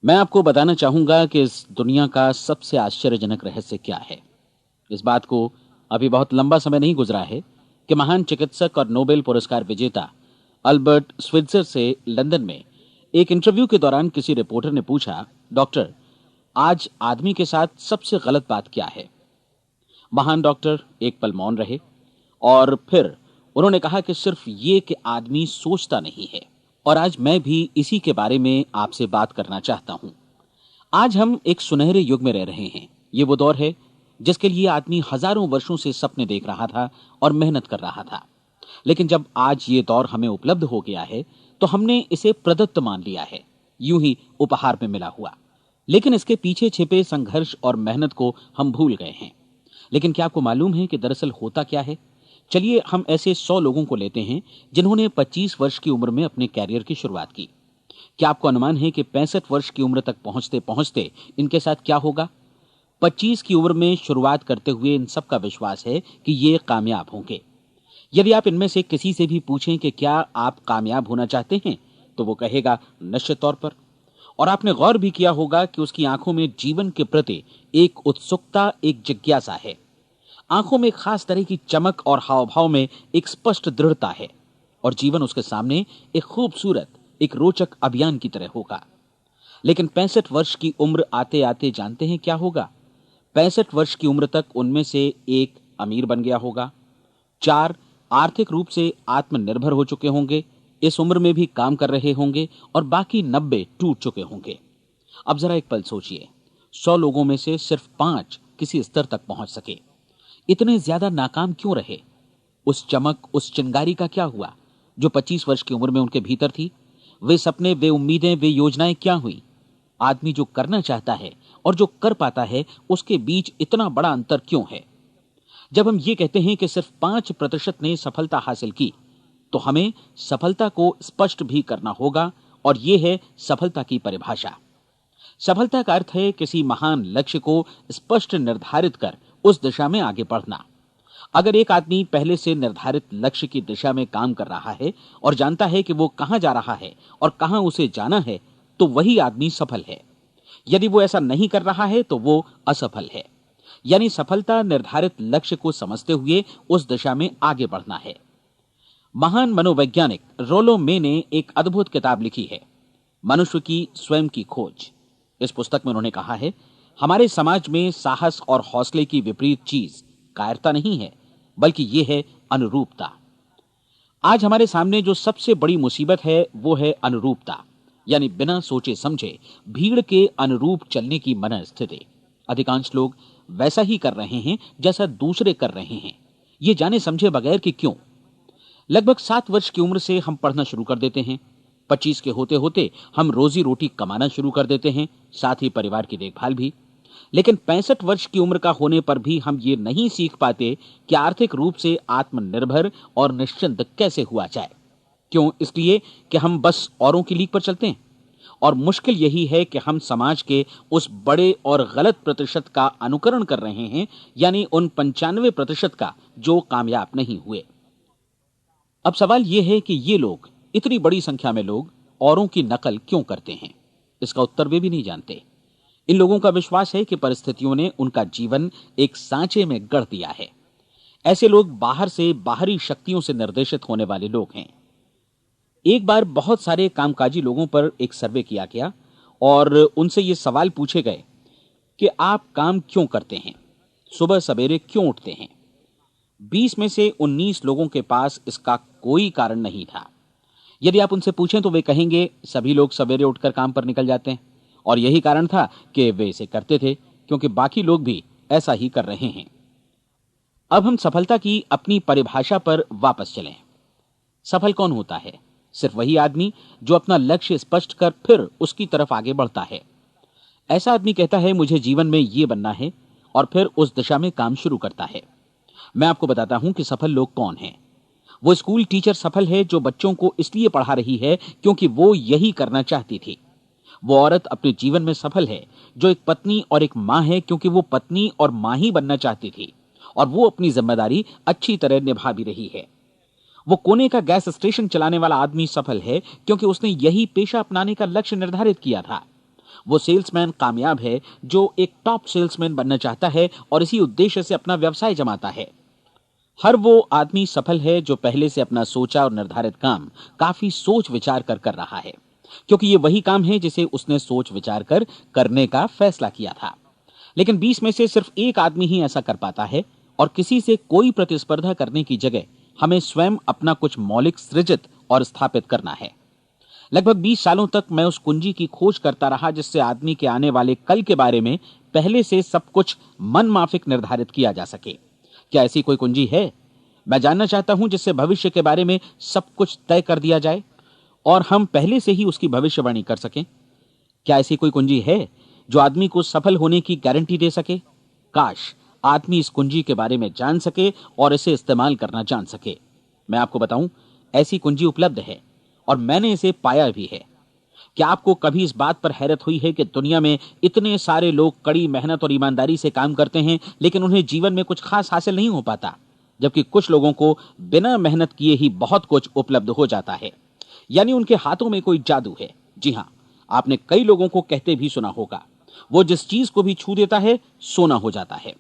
मैं आपको बताना चाहूंगा कि इस दुनिया का सबसे आश्चर्यजनक रहस्य क्या है। इस बात को अभी बहुत लंबा समय नहीं गुजरा है कि महान चिकित्सक और नोबेल पुरस्कार विजेता अल्बर्ट स्विट्जर से लंदन में एक इंटरव्यू के दौरान किसी रिपोर्टर ने पूछा, डॉक्टर, आज आदमी के साथ सबसे गलत बात क्या है? महान डॉक्टर एक पल मौन रहे और फिर उन्होंने कहा कि सिर्फ ये कि आदमी सोचता नहीं है। और आज मैं भी इसी के बारे में आपसे बात करना चाहता हूं। आज हम एक सुनहरे युग में रह रहे हैं। ये वो दौर है जिसके लिए आदमी हजारों वर्षों से सपने देख रहा था और मेहनत कर रहा था। लेकिन जब आज ये दौर हमें उपलब्ध हो गया है तो हमने इसे प्रदत्त मान लिया है, यूं ही उपहार में मिला हुआ। लेकिन इसके पीछे छिपे संघर्ष और मेहनत को हम भूल गए हैं। लेकिन क्या आपको मालूम है कि दरअसल होता क्या है? चलिए हम ऐसे 100 लोगों को लेते हैं जिन्होंने 25 वर्ष की उम्र में अपने कैरियर की शुरुआत की। क्या आपको अनुमान है कि 65 वर्ष की उम्र तक पहुंचते पहुंचते इनके साथ क्या होगा? 25 की उम्र में शुरुआत करते हुए इन सबका विश्वास है कि ये कामयाब होंगे। यदि आप इनमें से किसी से भी पूछें कि क्या आप कामयाब होना चाहते हैं, तो वो कहेगा निश्चित तौर पर। और आपने गौर भी किया होगा कि उसकी आंखों में जीवन के प्रति एक उत्सुकता, एक जिज्ञासा है। आंखों में खास तरह की चमक और हाव भाव में एक स्पष्ट दृढ़ता है। और जीवन उसके सामने एक खूबसूरत, एक रोचक अभियान की तरह होगा। लेकिन 65 वर्ष की उम्र आते आते जानते हैं क्या होगा? 65 वर्ष की उम्र तक उनमें से एक अमीर बन गया होगा, 4 आर्थिक रूप से आत्मनिर्भर हो चुके होंगे, इस उम्र में भी काम कर रहे होंगे, और बाकी 90 टूट चुके होंगे। अब जरा एक पल सोचिए, 100 लोगों में से सिर्फ 5 किसी स्तर तक पहुंच सके। इतने ज्यादा नाकाम क्यों रहे? उस चमक, उस चिंगारी का क्या हुआ जो 25 वर्ष की उम्र में उनके भीतर थी? वे सपने, वे उम्मीदें, वे योजनाएं क्या हुई? आदमी जो करना चाहता है और जो कर पाता है, उसके बीच इतना बड़ा अंतर क्यों है? जब हम ये कहते हैं कि सिर्फ 5% ने सफलता हासिल की, तो हमें सफलता को स्पष्ट भी करना होगा। और यह है सफलता की परिभाषा। सफलता का अर्थ है किसी महान लक्ष्य को स्पष्ट निर्धारित कर उस दिशा में आगे बढ़ना। अगर एक आदमी पहले से निर्धारित लक्ष्य की दिशा में काम कर रहा है और जानता है कि वो कहां जा रहा है और कहां उसे जाना है, तो वही आदमी सफल है। यदि वो ऐसा नहीं कर रहा है तो वो असफल है। यानी सफलता निर्धारित लक्ष्य को समझते हुए उस दिशा में आगे बढ़ना है। महान मनोवैज्ञानिक रोलो मे ने एक अद्भुत किताब लिखी है, मनुष्य की स्वयं की खोज। इस पुस्तक में उन्होंने कहा है, हमारे समाज में साहस और हौसले की विपरीत चीज कायरता नहीं है, बल्कि यह है अनुरूपता। आज हमारे सामने जो सबसे बड़ी मुसीबत है वो है अनुरूपता, यानी बिना सोचे समझे भीड़ के अनुरूप चलने की मनस्थिति। अधिकांश लोग वैसा ही कर रहे हैं जैसा दूसरे कर रहे हैं, ये जाने समझे बगैर कि क्यों। लगभग 7 वर्ष की उम्र से हम पढ़ना शुरू कर देते हैं। 25 के होते होते हम रोजी रोटी कमाना शुरू कर देते हैं, साथ ही परिवार की देखभाल भी। लेकिन 65 वर्ष की उम्र का होने पर भी हम ये नहीं सीख पाते कि आर्थिक रूप से आत्मनिर्भर और निश्चिंत कैसे हुआ जाए। क्यों? इसलिए कि हम बस औरों की लीक पर चलते हैं। और मुश्किल यही है कि हम समाज के उस बड़े और गलत प्रतिशत का अनुकरण कर रहे हैं, यानी उन 95% का जो कामयाब नहीं हुए। अब सवाल यह है कि ये लोग, इतनी बड़ी संख्या में लोग, औरों की नकल क्यों करते हैं? इसका उत्तर वे भी नहीं जानते। इन लोगों का विश्वास है कि परिस्थितियों ने उनका जीवन एक सांचे में गढ़ दिया है। ऐसे लोग बाहर से, बाहरी शक्तियों से निर्देशित होने वाले लोग हैं। एक बार बहुत सारे कामकाजी लोगों पर एक सर्वे किया गया और उनसे ये सवाल पूछे गए कि आप काम क्यों करते हैं, सुबह सवेरे क्यों उठते हैं? 20 में से 19 लोगों के पास इसका कोई कारण नहीं था। यदि आप उनसे पूछें तो वे कहेंगे सभी लोग सवेरे उठकर काम पर निकल जाते हैं, और यही कारण था कि वे इसे करते थे क्योंकि बाकी लोग भी ऐसा ही कर रहे हैं। अब हम सफलता की अपनी परिभाषा पर वापस चलें। सफल कौन होता है? सिर्फ वही आदमी जो अपना लक्ष्य स्पष्ट कर फिर उसकी तरफ आगे बढ़ता है। ऐसा आदमी कहता है मुझे जीवन में ये बनना है, और फिर उस दिशा में काम शुरू करता है। मैं आपको बताता हूं कि सफल लोग कौन हैं। वो स्कूल टीचर सफल है जो बच्चों को इसलिए पढ़ा रही है क्योंकि वो यही करना चाहती थी। वो औरत अपने जीवन में सफल है जो एक पत्नी और एक मां है क्योंकि वो पत्नी और मां ही बनना चाहती थी, और वो अपनी जिम्मेदारी अच्छी तरह निभा भी रही है। वो कोने का गैस स्टेशन चलाने वाला आदमी सफल है क्योंकि उसने यही पेशा अपनाने का लक्ष्य निर्धारित किया था। वो सेल्समैन कामयाब है जो एक टॉप सेल्समैन बनना चाहता है और इसी उद्देश्य से अपना व्यवसाय जमाता है। हर वो आदमी सफल है जो पहले से अपना सोचा और निर्धारित काम काफी सोच विचार कर रहा है, क्योंकि ये वही काम है जिसे उसने सोच विचार कर करने का फैसला किया था। लेकिन 20 में से सिर्फ एक आदमी ही ऐसा कर पाता है, और किसी से कोई प्रतिस्पर्धा करने की जगह हमें स्वयं अपना कुछ मौलिक सृजित और स्थापित करना है। लगभग 20 सालों तक मैं उस कुंजी की खोज करता रहा जिससे आदमी के आने वाले कल के बारे में पहले से सब कुछ मन माफिक निर्धारित किया जा सके। क्या ऐसी कोई कुंजी है? मैं जानना चाहता हूं जिससे भविष्य के बारे में सब कुछ तय कर दिया जाए और हम पहले से ही उसकी भविष्यवाणी कर सकें। क्या ऐसी कोई कुंजी है जो आदमी को सफल होने की गारंटी दे सके? काश आदमी इस कुंजी के बारे में जान सके और इसे इस्तेमाल करना जान सके। मैं आपको बताऊं, ऐसी कुंजी उपलब्ध है और मैंने इसे पाया भी है। क्या आपको कभी इस बात पर हैरत हुई है कि दुनिया में इतने सारे लोग कड़ी मेहनत और ईमानदारी से काम करते हैं, लेकिन उन्हें जीवन में कुछ खास हासिल नहीं हो पाता, जबकि कुछ लोगों को बिना मेहनत किए ही बहुत कुछ उपलब्ध हो जाता है। यानी उनके हाथों में कोई जादू है। जी हां, आपने कई लोगों को कहते भी सुना होगा, वो जिस चीज को भी छू देता है सोना हो जाता है।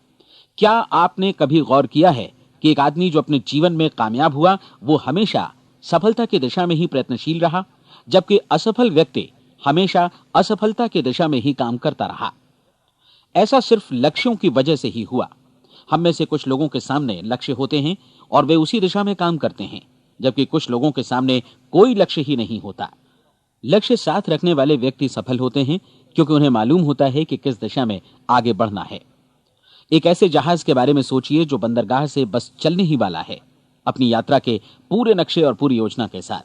क्या आपने कभी गौर किया है कि एक आदमी जो अपने जीवन में कामयाब हुआ वो हमेशा सफलता की दिशा में ही प्रयत्नशील रहा, जबकि असफल व्यक्ति हमेशा असफलता की दिशा में ही काम करता रहा? ऐसा सिर्फ लक्ष्यों की वजह से ही हुआ। हम में से कुछ लोगों के सामने लक्ष्य होते हैं और वे उसी दिशा में काम करते हैं, जबकि कुछ लोगों के सामने कोई लक्ष्य ही नहीं होता। लक्ष्य साथ रखने वाले व्यक्ति सफल होते हैं क्योंकि उन्हें मालूम होता है कि किस दिशा में आगे बढ़ना है। एक ऐसे जहाज के बारे में सोचिए जो बंदरगाह से बस चलने ही वाला है, अपनी यात्रा के पूरे नक्शे और पूरी योजना के साथ।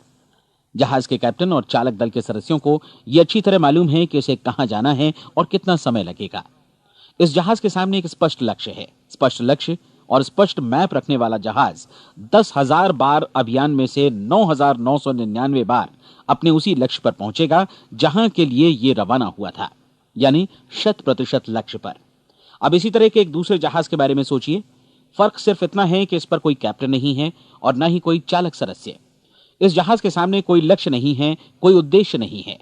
जहाज के कैप्टन और चालक दल के सदस्यों को यह अच्छी तरह मालूम है कि उसे कहां जाना है और कितना समय लगेगा। इस जहाज के सामने एक स्पष्ट लक्ष्य है। स्पष्ट लक्ष्य और स्पष्ट मैप रखने वाला जहाज 10,000 बार अभियान में से 9,999 बार अपने उसी लक्ष्य पर पहुंचेगा जहां के लिए यह रवाना हुआ था, यानी 100% लक्ष्य पर। अब इसी तरह के एक दूसरे जहाज के बारे में सोचिए। फर्क सिर्फ इतना है कि इस पर कोई कैप्टन नहीं है और न ही कोई चालक सदस्य। इस जहाज के सामने कोई लक्ष्य नहीं है, कोई उद्देश्य नहीं है,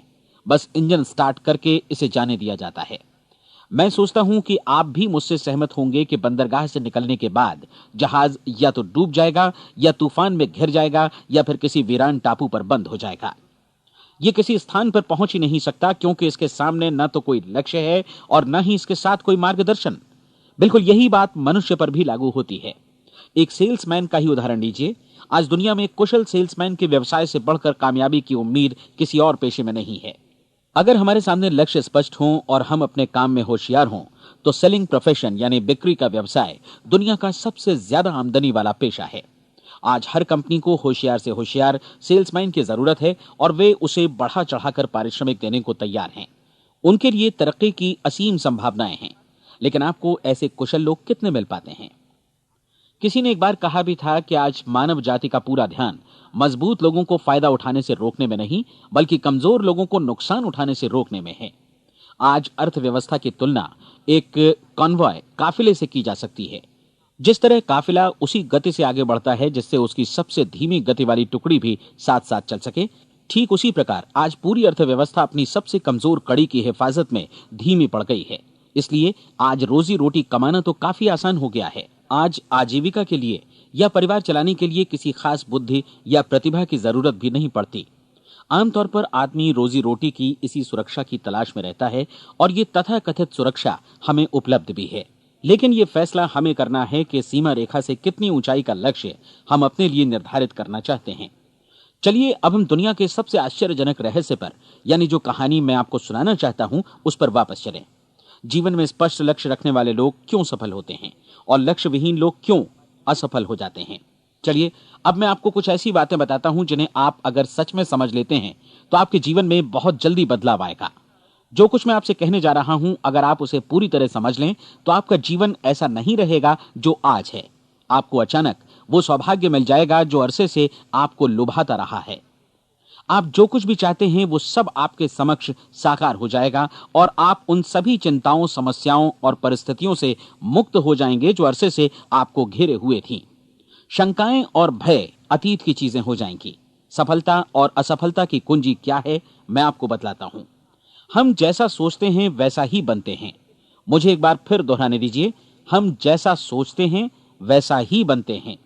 बस इंजन स्टार्ट करके इसे जाने दिया जाता है। मैं सोचता हूं कि आप भी मुझसे सहमत होंगे कि बंदरगाह से निकलने के बाद जहाज या तो डूब जाएगा या तूफान में घिर जाएगा या फिर किसी वीरान टापू पर बंद हो जाएगा। ये किसी स्थान पर पहुंच ही नहीं सकता क्योंकि इसके सामने न तो कोई लक्ष्य है और न ही इसके साथ कोई मार्गदर्शन। बिल्कुल यही बात मनुष्य पर भी लागू होती है। एक सेल्समैन का ही उदाहरण लीजिए। आज दुनिया में कुशल सेल्समैन के व्यवसाय से बढ़कर कामयाबी की उम्मीद किसी और पेशे में नहीं है। अगर हमारे सामने लक्ष्य स्पष्ट हों और हम अपने काम में होशियार हों तो सेलिंग प्रोफेशन यानी बिक्री का व्यवसाय दुनिया का सबसे ज्यादा आमदनी वाला पेशा है। आज हर कंपनी को होशियार से होशियार सेल्समैन की जरूरत है और वे उसे बढ़ा चढ़ाकर पारिश्रमिक देने को तैयार हैं। उनके लिए तरक्की की असीम संभावनाएं हैं, लेकिन आपको ऐसे कुशल लोग कितने मिल पाते हैं? किसी ने एक बार कहा भी था कि आज मानव जाति का पूरा ध्यान मजबूत लोगों को फायदा उठाने से रोकने में नहीं, बल्कि कमजोर लोगों को नुकसान उठाने से रोकने में है। आज अर्थव्यवस्था की तुलना एक कॉन्वॉय काफिले से की जा सकती है। जिस तरह काफिला उसी गति से आगे बढ़ता है जिससे उसकी सबसे धीमी गति वाली टुकड़ी भी साथ साथ चल सके, ठीक उसी प्रकार आज पूरी अर्थव्यवस्था अपनी सबसे कमजोर कड़ी की हिफाजत में धीमी पड़ गई है। इसलिए आज रोजी रोटी कमाना तो काफी आसान हो गया है। आज आजीविका के लिए या परिवार चलाने के लिए किसी खास बुद्धि या प्रतिभा की जरूरत भी नहीं पड़ती। आमतौर पर आदमी रोजी रोटी की इसी सुरक्षा की तलाश में रहता है और ये तथाकथित सुरक्षा हमें उपलब्ध भी है। लेकिन ये फैसला हमें करना है कि सीमा रेखा से कितनी ऊंचाई का लक्ष्य हम अपने लिए निर्धारित करना चाहते हैं। चलिए अब हम दुनिया के सबसे आश्चर्यजनक रहस्य पर, यानी जो कहानी मैं आपको सुनाना चाहता हूं, उस पर वापस चलें। जीवन में स्पष्ट लक्ष्य रखने वाले लोग क्यों सफल होते हैं और लक्ष्य विहीन लोग क्यों असफल हो जाते हैं? चलिए अब मैं आपको कुछ ऐसी बातें बताता हूं जिन्हें आप अगर सच में समझ लेते हैं तो आपके जीवन में बहुत जल्दी बदलाव आएगा। जो कुछ मैं आपसे कहने जा रहा हूं, अगर आप उसे पूरी तरह समझ लें तो आपका जीवन ऐसा नहीं रहेगा जो आज है। आपको अचानक वो सौभाग्य मिल जाएगा जो अरसे से आपको लुभाता रहा है। आप जो कुछ भी चाहते हैं वो सब आपके समक्ष साकार हो जाएगा और आप उन सभी चिंताओं, समस्याओं और परिस्थितियों से मुक्त हो जाएंगे जो अरसे से आपको घेरे हुए थीं। शंकाएं और भय अतीत की चीजें हो जाएंगी। सफलता और असफलता की कुंजी क्या है, मैं आपको बतलाता हूं। हम जैसा सोचते हैं वैसा ही बनते हैं। मुझे एक बार फिर दोहराने दीजिए, हम जैसा सोचते हैं वैसा ही बनते हैं।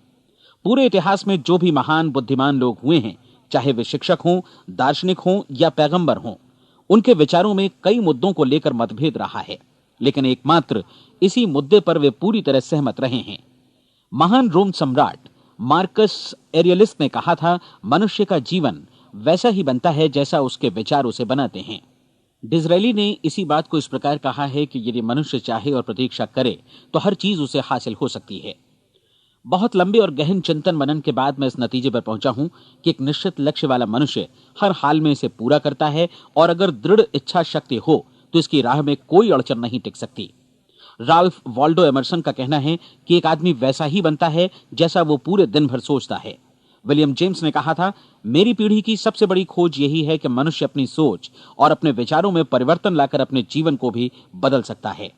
पूरे इतिहास में जो भी महान बुद्धिमान लोग हुए हैं, चाहे वे शिक्षक हों, दार्शनिक हों या पैगंबर हों, उनके विचारों में कई मुद्दों को लेकर मतभेद रहा है, लेकिन एकमात्र इसी मुद्दे पर वे पूरी तरह सहमत रहे हैं। महान रोम सम्राट मार्कस एरियलिस ने कहा था, मनुष्य का जीवन वैसा ही बनता है जैसा उसके विचार उसे बनाते हैं। डिज़रायली ने इसी बात को इस प्रकार कहा है कि यदि मनुष्य चाहे और प्रतीक्षा करे तो हर चीज उसे हासिल हो सकती है। बहुत लंबे और गहन चिंतन मनन के बाद मैं इस नतीजे पर पहुंचा हूं कि एक निश्चित लक्ष्य वाला मनुष्य हर हाल में इसे पूरा करता है, और अगर दृढ़ इच्छा शक्ति हो तो इसकी राह में कोई अड़चन नहीं टिक सकती। राल्फ वॉल्डो एमर्सन का कहना है कि एक आदमी वैसा ही बनता है जैसा वो पूरे दिन भर सोचता है। विलियम जेम्स ने कहा था, मेरी पीढ़ी की सबसे बड़ी खोज यही है कि मनुष्य अपनी सोच और अपने विचारों में परिवर्तन लाकर अपने जीवन को भी बदल सकता है।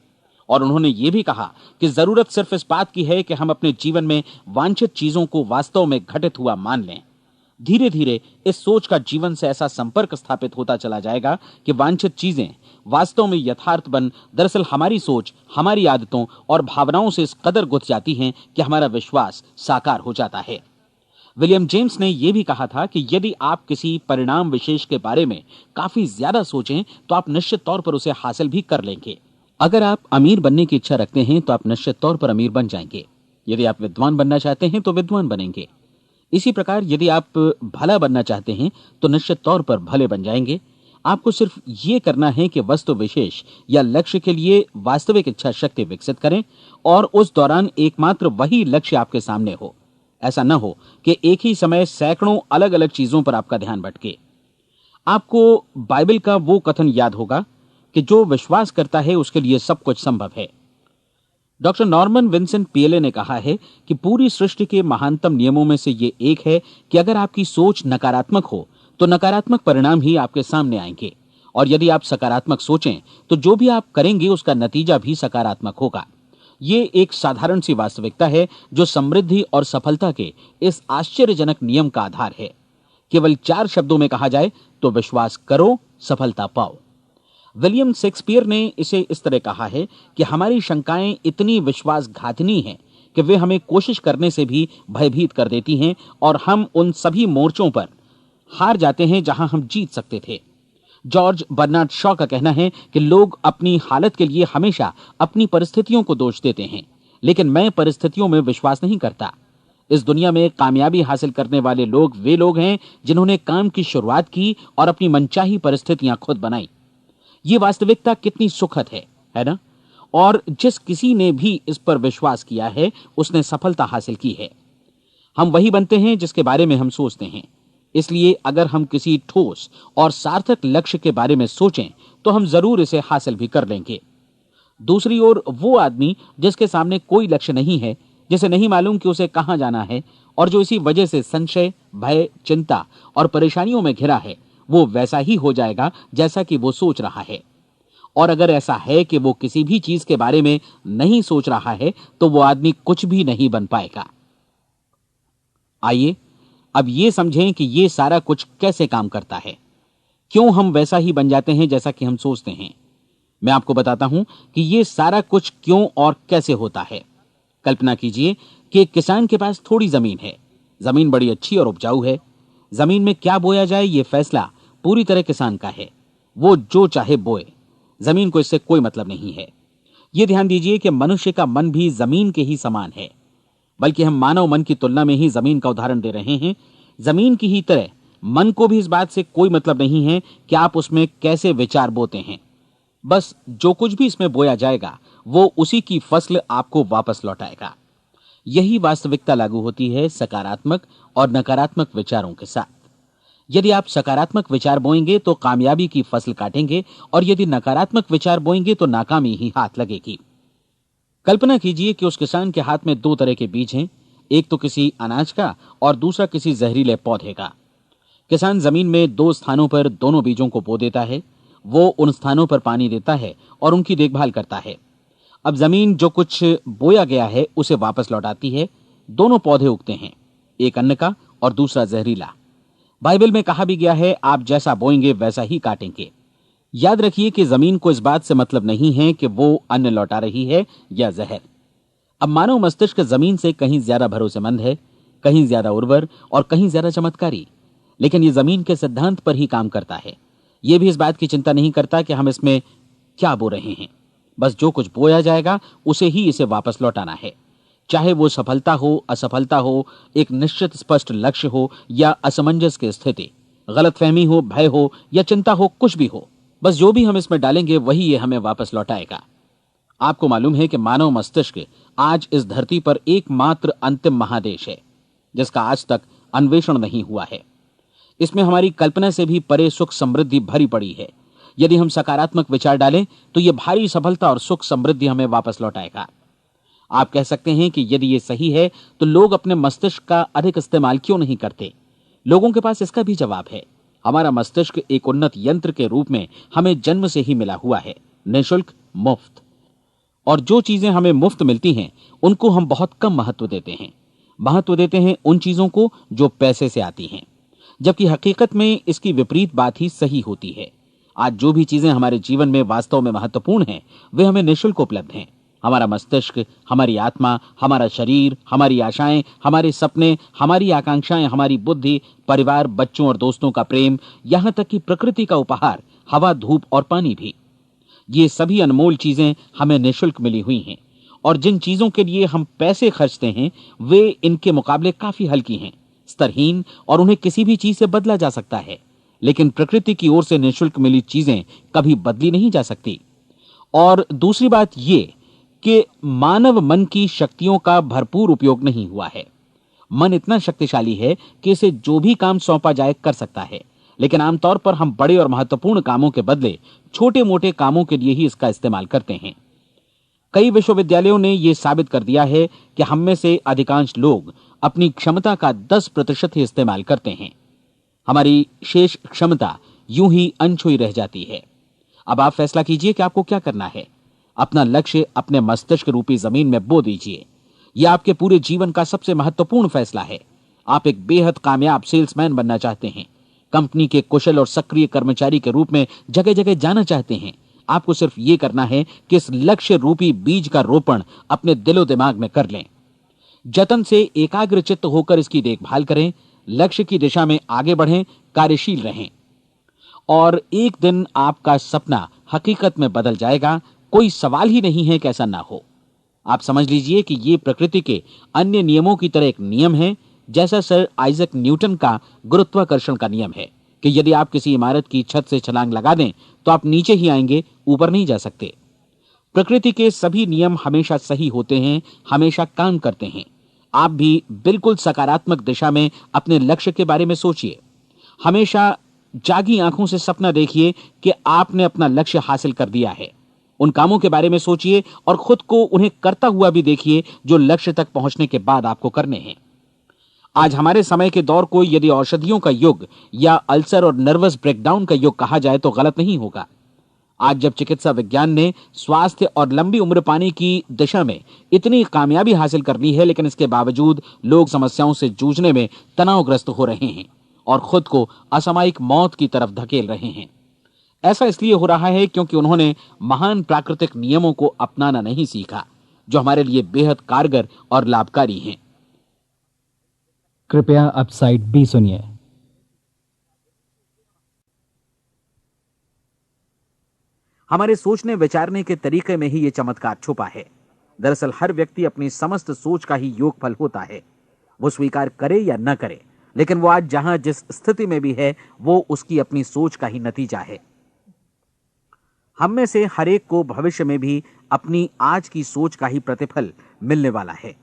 और उन्होंने ये भी कहा कि जरूरत सिर्फ इस बात की है कि हम अपने जीवन में वांछित चीजों को वास्तव में घटित हुआ मान लें। धीरे धीरे इस सोच का जीवन से ऐसा संपर्क स्थापित होता चला जाएगा कि वांछित चीजें वास्तव में यथार्थ बन दरअसल हमारी सोच, हमारी आदतों और भावनाओं से इस कदर गुथ जाती हैं कि हमारा विश्वास साकार हो जाता है। विलियम जेम्स ने यह भी कहा था कि यदि आप किसी परिणाम विशेष के बारे में काफी ज्यादा सोचें तो आप निश्चित तौर पर उसे हासिल भी कर लेंगे। अगर आप अमीर बनने की इच्छा रखते हैं तो आप निश्चित तौर पर अमीर बन जाएंगे। यदि आप विद्वान बनना चाहते हैं तो विद्वान बनेंगे। इसी प्रकार यदि आप भला बनना चाहते हैं तो निश्चित तौर पर भले बन जाएंगे। आपको सिर्फ ये करना है कि वस्तु विशेष या लक्ष्य के लिए वास्तविक इच्छा शक्ति विकसित करें, और उस दौरान एकमात्र वही लक्ष्य आपके सामने हो। ऐसा न हो कि एक ही समय सैकड़ों अलग अलग चीजों पर आपका ध्यान भटके। आपको बाइबल का वो कथन याद होगा कि जो विश्वास करता है उसके लिए सब कुछ संभव है। डॉक्टर नॉर्मन विंसेंट पीएले ने कहा है कि पूरी सृष्टि के महानतम नियमों में से ये एक है कि अगर आपकी सोच नकारात्मक हो तो नकारात्मक परिणाम ही आपके सामने आएंगे, और यदि आप सकारात्मक सोचें तो जो भी आप करेंगे उसका नतीजा भी सकारात्मक होगा। ये एक साधारण सी वास्तविकता है जो समृद्धि और सफलता के इस आश्चर्यजनक नियम का आधार है। केवल 4 शब्दों में कहा जाए तो विश्वास करो, सफलता पाओ। विलियम शेक्सपियर ने इसे इस तरह कहा है कि हमारी शंकाएं इतनी विश्वासघातिनी हैं कि वे हमें कोशिश करने से भी भयभीत कर देती हैं, और हम उन सभी मोर्चों पर हार जाते हैं जहां हम जीत सकते थे। जॉर्ज बर्नार्ड शॉ का कहना है कि लोग अपनी हालत के लिए हमेशा अपनी परिस्थितियों को दोष देते हैं, लेकिन मैं परिस्थितियों में विश्वास नहीं करता। इस दुनिया में कामयाबी हासिल करने वाले लोग वे लोग हैं जिन्होंने काम की शुरुआत की और अपनी मनचाही परिस्थितियां खुद बनाई। ये वास्तविकता कितनी सुखद है ना? और जिस किसी ने भी इस पर विश्वास किया है उसने सफलता हासिल की है। हम वही बनते हैं जिसके बारे में हम सोचते हैं। इसलिए अगर हम किसी ठोस और सार्थक लक्ष्य के बारे में सोचें तो हम जरूर इसे हासिल भी कर लेंगे। दूसरी ओर वो आदमी जिसके सामने कोई लक्ष्य नहीं है, जिसे नहीं मालूम कि उसे कहां जाना है, और जो इसी वजह से संशय, भय, चिंता और परेशानियों में घिरा है, वो वैसा ही हो जाएगा जैसा कि वो सोच रहा है। और अगर ऐसा है कि वो किसी भी चीज के बारे में नहीं सोच रहा है तो वो आदमी कुछ भी नहीं बन पाएगा। आइए अब ये समझें कि ये सारा कुछ कैसे काम करता है, क्यों हम वैसा ही बन जाते हैं जैसा कि हम सोचते हैं। मैं आपको बताता हूं कि ये सारा कुछ क्यों और कैसे होता है। कल्पना कीजिए कि एक किसान के पास थोड़ी जमीन है। जमीन बड़ी अच्छी और उपजाऊ है। जमीन में क्या बोया जाए ये फैसला पूरी तरह किसान का है। वो जो चाहे बोए, जमीन को इससे कोई मतलब नहीं है। ये ध्यान दीजिए कि मनुष्य का मन भी जमीन के ही समान है, बल्कि हम मानव मन की तुलना में ही जमीन का उदाहरण दे रहे हैं। जमीन की ही तरह मन को भी इस बात से कोई मतलब नहीं है कि आप उसमें कैसे विचार बोते हैं। बस जो कुछ भी इसमें बोया जाएगा वो उसी की फसल आपको वापस लौटाएगा। यही वास्तविकता लागू होती है सकारात्मक और नकारात्मक विचारों के साथ। यदि आप सकारात्मक विचार बोएंगे तो कामयाबी की फसल काटेंगे, और यदि नकारात्मक विचार बोएंगे तो नाकामी ही हाथ लगेगी। कल्पना कीजिए कि उस किसान के हाथ में 2 तरह के बीज हैं, एक तो किसी अनाज का और दूसरा किसी जहरीले पौधे का। किसान जमीन में 2 स्थानों पर दोनों बीजों को बो देता है। वो उन स्थानों पर पानी देता है और उनकी देखभाल करता है। अब जमीन जो कुछ बोया गया है उसे वापस लौटाती है। दोनों पौधे उगते हैं, एक अन्न का और दूसरा जहरीला। बाइबल में कहा भी गया है, आप जैसा बोएंगे वैसा ही काटेंगे। याद रखिए कि जमीन को इस बात से मतलब नहीं है कि वो अन्न लौटा रही है या जहर। अब मानव मस्तिष्क जमीन से कहीं ज्यादा भरोसेमंद है, कहीं ज्यादा उर्वर और कहीं ज्यादा चमत्कारी, लेकिन ये जमीन के सिद्धांत पर ही काम करता है। ये भी इस बात की चिंता नहीं करता कि हम इसमें क्या बो रहे हैं। बस जो कुछ बोया जाएगा उसे ही इसे वापस लौटाना है, चाहे वो सफलता हो, असफलता हो, एक निश्चित स्पष्ट लक्ष्य हो या असमंजस की स्थिति, गलतफहमी हो, भय हो या चिंता हो, कुछ भी हो। बस जो भी हम इसमें डालेंगे वही ये हमें वापस लौटाएगा। आपको मालूम है कि मानव मस्तिष्क आज इस धरती पर एकमात्र अंतिम महादेश है जिसका आज तक अन्वेषण नहीं हुआ है। इसमें हमारी कल्पना से भी परे सुख समृद्धि भरी पड़ी है। यदि हम सकारात्मक विचार डालें तो यह भारी सफलता और सुख समृद्धि हमें वापस लौटाएगा। आप कह सकते हैं कि यदि यह सही है तो लोग अपने मस्तिष्क का अधिक इस्तेमाल क्यों नहीं करते? लोगों के पास इसका भी जवाब है। हमारा मस्तिष्क एक उन्नत यंत्र के रूप में हमें जन्म से ही मिला हुआ है, निःशुल्क, मुफ्त। और जो चीजें हमें मुफ्त मिलती हैं उनको हम बहुत कम महत्व देते हैं। महत्व देते हैं उन चीजों को जो पैसे से आती हैं, जबकि हकीकत में इसकी विपरीत बात ही सही होती है। आज जो भी चीजें हमारे जीवन में वास्तव में महत्वपूर्ण हैं वे हमें निःशुल्क उपलब्ध हैं। हमारा मस्तिष्क, हमारी आत्मा, हमारा शरीर, हमारी आशाएं, हमारे सपने, हमारी आकांक्षाएं, हमारी बुद्धि, परिवार, बच्चों और दोस्तों का प्रेम, यहां तक कि प्रकृति का उपहार, हवा, धूप और पानी भी। ये सभी अनमोल चीजें हमें निःशुल्क मिली हुई हैं, और जिन चीजों के लिए हम पैसे खर्चते हैं वे इनके मुकाबले काफी हल्की हैं, स्तरहीन, और उन्हें किसी भी चीज से बदला जा सकता है। लेकिन प्रकृति की ओर से निःशुल्क मिली चीजें कभी बदली नहीं जा सकती। और दूसरी बात यह कि मानव मन की शक्तियों का भरपूर उपयोग नहीं हुआ है। मन इतना शक्तिशाली है कि इसे जो भी काम सौंपा जाए कर सकता है, लेकिन आमतौर पर हम बड़े और महत्वपूर्ण कामों के बदले छोटे मोटे कामों के लिए ही इसका इस्तेमाल करते हैं। कई विश्वविद्यालयों ने यह साबित कर दिया है कि हम में से अधिकांश लोग अपनी क्षमता का 10% ही इस्तेमाल करते हैं। हमारी शेष क्षमता यूं ही अनछुई रह जाती है। अब आप फैसला कीजिए कि आपको क्या करना है। अपना लक्ष्य अपने मस्तिष्क रूपी जमीन में बो दीजिए। यह आपके पूरे जीवन का सबसे महत्वपूर्ण फैसला है। आप एक बेहद कामयाब सेल्समैन बनना चाहते हैं, कंपनी के कुशल और सक्रिय कर्मचारी के रूप में जगह जगह जाना चाहते हैं। आपको सिर्फ यह करना है कि इस लक्ष्य रूपी बीज का रोपण अपने दिलो दिमाग में कर लें। जतन से एकाग्रचित्त होकर इसकी देखभाल करें, लक्ष्य की दिशा में आगे बढ़ें, कार्यशील रहें, और एक दिन आपका सपना हकीकत में बदल जाएगा। कोई सवाल ही नहीं है कि ऐसा ना हो। आप समझ लीजिए कि यह प्रकृति के अन्य नियमों की तरह एक नियम है, जैसा सर आइजक न्यूटन का गुरुत्वाकर्षण का नियम है कि यदि आप किसी इमारत की छत से छलांग लगा दें तो आप नीचे ही आएंगे, ऊपर नहीं जा सकते। प्रकृति के सभी नियम हमेशा सही होते हैं, हमेशा काम करते हैं। आप भी बिल्कुल सकारात्मक दिशा में अपने लक्ष्य के बारे में सोचिए। हमेशा जागी आंखों से सपना देखिए कि आपने अपना लक्ष्य हासिल कर दिया है। उन कामों के बारे में सोचिए और खुद को उन्हें करता हुआ भी देखिए जो लक्ष्य तक पहुंचने के बाद आपको करने हैं। आज हमारे समय के दौर को यदि औषधियों का युग या अल्सर और नर्वस ब्रेकडाउन का युग कहा जाए तो गलत नहीं होगा। आज जब चिकित्सा विज्ञान ने स्वास्थ्य और लंबी उम्र पाने की दिशा में इतनी कामयाबी हासिल कर ली है, लेकिन इसके बावजूद लोग समस्याओं से जूझने में तनावग्रस्त हो रहे हैं और खुद को असामयिक मौत की तरफ धकेल रहे हैं। ऐसा इसलिए हो रहा है क्योंकि उन्होंने महान प्राकृतिक नियमों को अपनाना नहीं सीखा, जो हमारे लिए बेहद कारगर और लाभकारी हैं। कृपया अब साइड बी सुनिए। हमारे सोचने विचारने के तरीके में ही ये चमत्कार छुपा है। दरअसल हर व्यक्ति अपनी समस्त सोच का ही योगफल होता है। वो स्वीकार करे या न करे, लेकिन वो आज जहां जिस स्थिति में भी है वो उसकी अपनी सोच का ही नतीजा है। हम में से हर एक को भविष्य में भी अपनी आज की सोच का ही प्रतिफल मिलने वाला है,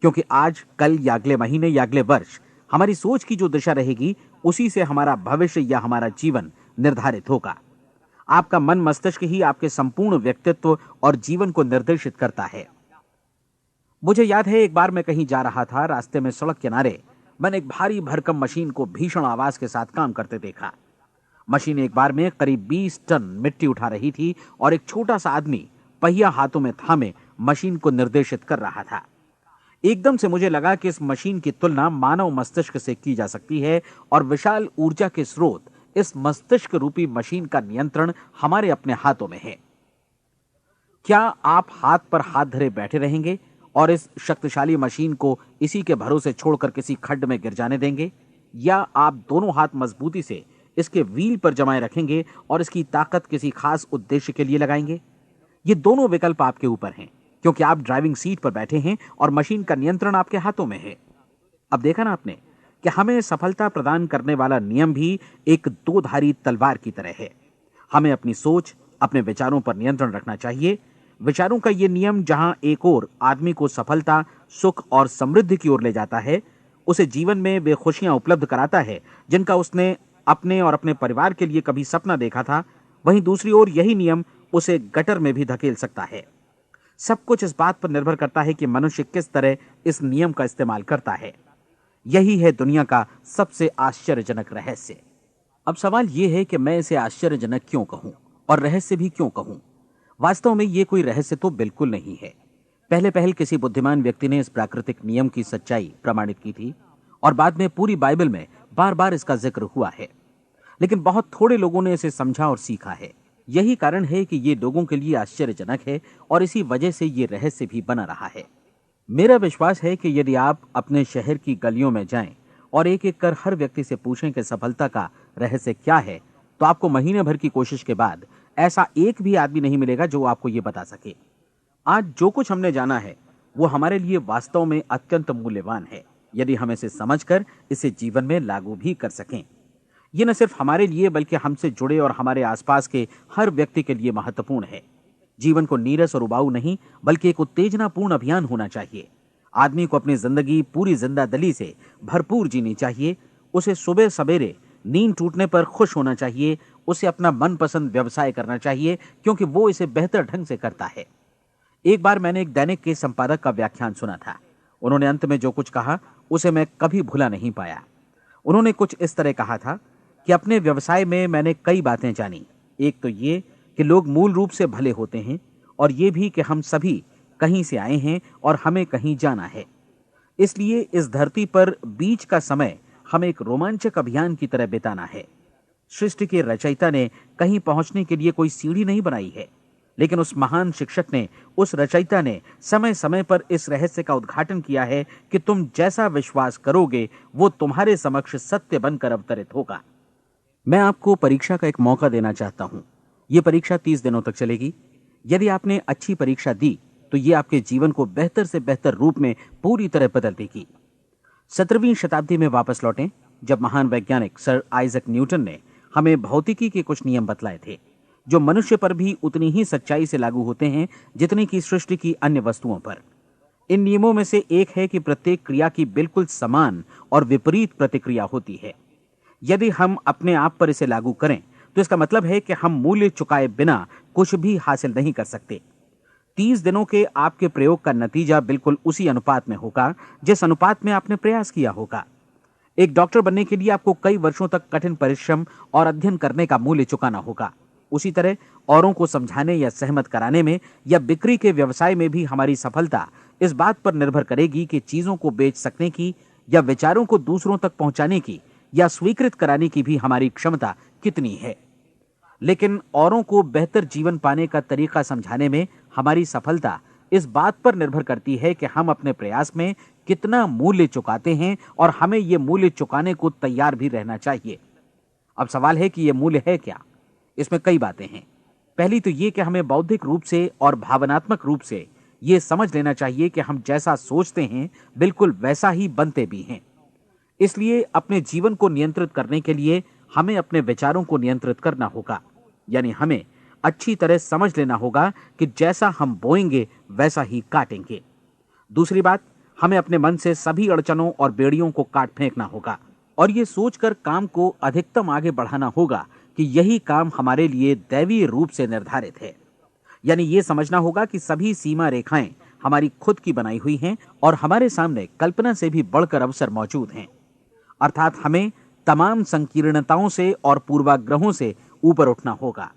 क्योंकि आज, कल या अगले महीने या अगले वर्ष हमारी सोच की जो दिशा रहेगी उसी से हमारा भविष्य या हमारा जीवन निर्धारित होगा। आपका मन मस्तिष्क ही आपके संपूर्ण व्यक्तित्व और जीवन को निर्देशित करता है। मुझे याद है एक बार मैं कहीं जा रहा था, रास्ते में सड़क किनारे मैंने एक भारी भरकम मशीन को भीषण आवाज के साथ काम करते देखा। मशीन एक बार में करीब 20 टन मिट्टी उठा रही थी और एक छोटा सा आदमी पहिया हाथों में थामे मशीन को निर्देशित कर रहा था। एकदम से मुझे लगा कि इस मशीन की तुलना मानव मस्तिष्क से की जा सकती है और विशाल ऊर्जा के स्रोत इस मस्तिष्क रूपी मशीन का नियंत्रण हमारे अपने हाथों में है। क्या आप हाथ पर हाथ धरे बैठे रहेंगे और इस शक्तिशाली मशीन को इसी के भरोसे छोड़कर किसी खड्ड में गिर जाने देंगे, या आप दोनों हाथ मजबूती से इसके व्हील पर जमाए रखेंगे और इसकी ताकत किसी खास उद्देश्य के लिए लगाएंगे? ये दोनों विकल्प आपके ऊपर हैं, क्योंकि आप ड्राइविंग सीट पर बैठे हैं और मशीन का नियंत्रण आपके हाथों में है। अब देखा ना आपने कि हमें सफलता प्रदान करने वाला नियम भी एक दो-धारी तलवार की तरह है। हमें अपनी सोच, अपने विचारों पर नियंत्रण रखना चाहिए। विचारों का ये नियम जहां एक ओर आदमी को सफलता, सुख और समृद्धि की ओर ले जाता है, उसे जीवन में वे खुशियां उपलब्ध कराता है जिनका उसने अपने और अपने परिवार के लिए कभी सपना देखा था, वहीं दूसरी ओर यही नियम उसे गटर में भी धकेल सकता है। सब कुछ इस बात पर निर्भर करता है कि मनुष्य किस तरह इस नियम का इस्तेमाल करता है। यही है दुनिया का सबसे आश्चर्यजनक रहस्य। अब सवाल यह है कि मैं इसे आश्चर्यजनक क्यों कहूं और रहस्य भी क्यों कहूं? वास्तव में यह कोई रहस्य तो बिल्कुल नहीं है। पहले पहल किसी बुद्धिमान व्यक्ति ने इस प्राकृतिक नियम की सच्चाई प्रमाणित की थी और बाद में पूरी बाइबल में बार बार इसका जिक्र हुआ है, लेकिन बहुत थोड़े लोगों ने इसे समझा और सीखा है। यही कारण है कि ये लोगों के लिए आश्चर्यजनक है और इसी वजह से ये रहस्य भी बना रहा है। मेरा विश्वास है कि यदि आप अपने शहर की गलियों में जाएं और एक एक कर हर व्यक्ति से पूछें कि सफलता का रहस्य क्या है, तो आपको महीने भर की कोशिश के बाद ऐसा एक भी आदमी नहीं मिलेगा जो आपको ये बता सके। आज जो कुछ हमने जाना है वो हमारे लिए वास्तव में अत्यंत मूल्यवान है, यदि हम इसे समझकर इसे जीवन में लागू भी कर सकें। ये न सिर्फ हमारे लिए बल्कि हमसे जुड़े और हमारे आसपास के हर व्यक्ति के लिए महत्वपूर्ण है। जीवन को नीरस और उबाऊ नहीं बल्कि एक उत्तेजनापूर्ण अभियान होना चाहिए। आदमी को अपनी जिंदगी पूरी जिंदादिली से भरपूर जीनी चाहिए। उसे सुबह सवेरे नींद टूटने पर खुश होना चाहिए। उसे अपना मनपसंद व्यवसाय करना चाहिए, क्योंकि वो इसे बेहतर ढंग से करता है। एक बार मैंने एक दैनिक के संपादक का व्याख्यान सुना था। उन्होंने अंत में जो कुछ कहा उसे मैं कभी भुला नहीं पाया। उन्होंने कुछ इस तरह कहा था कि अपने व्यवसाय में मैंने कई बातें जानी। एक तो ये कि लोग मूल रूप से भले होते हैं, और ये भी कि हम सभी कहीं से आए हैं और हमें कहीं जाना है। इसलिए इस धरती पर बीच का समय हमें एक रोमांचक अभियान की तरह बिताना है। सृष्टि के रचयिता ने कहीं पहुंचने के लिए कोई सीढ़ी नहीं बनाई है, लेकिन उस महान शिक्षक ने, उस रचयिता ने समय समय पर इस रहस्य का उद्घाटन किया है कि तुम जैसा विश्वास करोगे वो तुम्हारे समक्ष सत्य बनकर अवतरित होगा। मैं आपको परीक्षा का एक मौका देना चाहता हूं। यह परीक्षा 30 दिनों तक चलेगी। यदि आपने अच्छी परीक्षा दी तो ये आपके जीवन को बेहतर से बेहतर रूप में पूरी तरह बदल देगी। 17वीं शताब्दी में वापस लौटें, जब महान वैज्ञानिक सर आइजक न्यूटन ने हमें भौतिकी के कुछ नियम बतलाए थे, जो मनुष्य पर भी उतनी ही सच्चाई से लागू होते हैं जितनी कि सृष्टि की अन्य वस्तुओं पर। इन नियमों में से एक है कि प्रत्येक क्रिया की बिल्कुल समान और विपरीत प्रतिक्रिया होती है। यदि हम अपने आप पर इसे लागू करें तो इसका मतलब है कि हम मूल्य चुकाए बिना कुछ भी हासिल नहीं कर सकते। 30 दिनों के आपके प्रयोग का नतीजा बिल्कुल उसी अनुपात में होगा जिस अनुपात में आपने प्रयास किया होगा। एक डॉक्टर बनने के लिए आपको कई वर्षों तक कठिन परिश्रम और अध्ययन करने का मूल्य चुकाना होगा। उसी तरह औरों को समझाने या सहमत कराने में या बिक्री के व्यवसाय में भी हमारी सफलता इस बात पर निर्भर करेगी कि चीजों को बेच सकने की या विचारों को दूसरों तक पहुंचाने की या स्वीकृत कराने की भी हमारी क्षमता कितनी है। लेकिन औरों को बेहतर जीवन पाने का तरीका समझाने में हमारी सफलता इस बात पर निर्भर करती है कि हम अपने प्रयास में कितना मूल्य चुकाते हैं, और हमें यह मूल्य चुकाने को तैयार भी रहना चाहिए। अब सवाल है कि यह मूल्य है क्या? इसमें कई बातें हैं। पहली तो यह कि हमें बौद्धिक रूप से और भावनात्मक रूप से यह समझ लेना चाहिए कि हम जैसा सोचते हैं बिल्कुल वैसा ही बनते भी हैं। इसलिए अपने जीवन को नियंत्रित करने के लिए हमें अपने विचारों को नियंत्रित करना होगा। यानी हमें अच्छी तरह समझ लेना होगा कि जैसा हम बोएंगे वैसा ही काटेंगे। दूसरी बात, हमें अपने मन से सभी अड़चनों और बेड़ियों को काट फेंकना होगा और ये सोचकर काम को अधिकतम आगे बढ़ाना होगा कि यही काम हमारे लिए दैवीय रूप से निर्धारित है। यानी ये समझना होगा कि सभी सीमा रेखाएं हमारी खुद की बनाई हुई हैं और हमारे सामने कल्पना से भी बढ़कर अवसर मौजूद हैं। अर्थात हमें तमाम संकीर्णताओं से और पूर्वाग्रहों से ऊपर उठना होगा।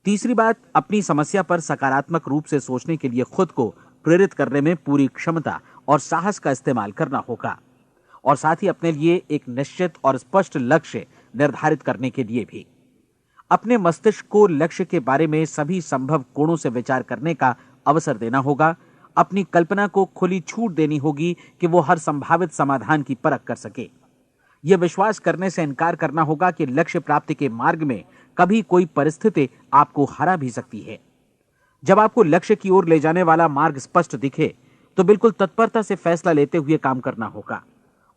तीसरी बात, अपनी समस्या पर सकारात्मक रूप से सोचने के लिए खुद को प्रेरित करने में पूरी क्षमता और साहस का इस्तेमाल करना होगा, और साथ ही अपने लिए एक निश्चित और स्पष्ट लक्ष्य निर्धारित करने के लिए भी। अपने मस्तिष्क को लक्ष्य के बारे में सभी संभव कोणों से विचार करने का अवसर देना होगा। अपनी कल्पना को खुली छूट देनी होगी कि वो हर संभावित समाधान की परख कर सके। यह विश्वास करने से इनकार करना होगा कि लक्ष्य प्राप्ति के मार्ग में कभी कोई परिस्थिति आपको हरा भी सकती है। जब आपको लक्ष्य की ओर ले जाने वाला मार्ग स्पष्ट दिखे तो बिल्कुल तत्परता से फैसला लेते हुए काम करना होगा